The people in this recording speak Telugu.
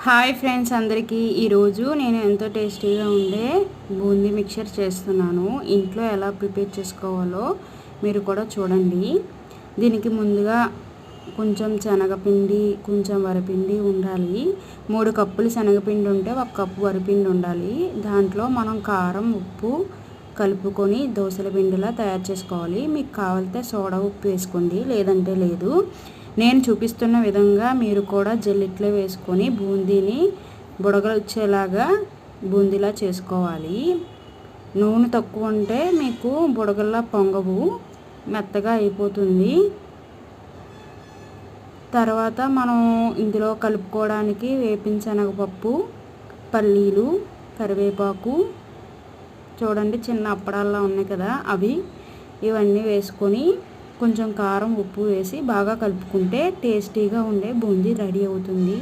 హాయ్ ఫ్రెండ్స్ అందరికీ ఈరోజు నేను ఎంతో టేస్టీగా ఉండే బూందీ మిక్చర్ చేస్తున్నాను. ఇంట్లో ఎలా ప్రిపేర్ చేసుకోవాలో మీరు కూడా చూడండి. దీనికి ముందుగా కొంచెం శనగపిండి, కొంచెం వరిపిండి ఉండాలి. 3 కప్పులు శనగపిండి ఉంటే 1 కప్పు వరిపిండి ఉండాలి. దాంట్లో మనం కారం, ఉప్పు కలుపుకొని దోసల పిండిలా తయారు చేసుకోవాలి. మీకు కావాలితే సోడా ఉప్పు వేసుకోండి, లేదంటే లేదు. నేను చూపిస్తున్న విధంగా మీరు కూడా జల్లిట్లో వేసుకొని బూందీని బుడగలు వచ్చేలాగా బూందీలా చేసుకోవాలి. నూనె తక్కువ ఉంటే మీకు బుడగల్లా పొంగవు, మెత్తగా అయిపోతుంది. తర్వాత మనం ఇందులో కలుపుకోవడానికి వేపిన శనగపప్పు, పల్లీలు, కరివేపాకు, చూడండి చిన్న అప్పడాల్లా ఉన్నాయి కదా అవి, ఇవన్నీ వేసుకొని కొంచెం కారం, ఉప్పు వేసి బాగా కలుపుకుంటే టేస్టీగా ఉండే బూందీ రెడీ అవుతుంది.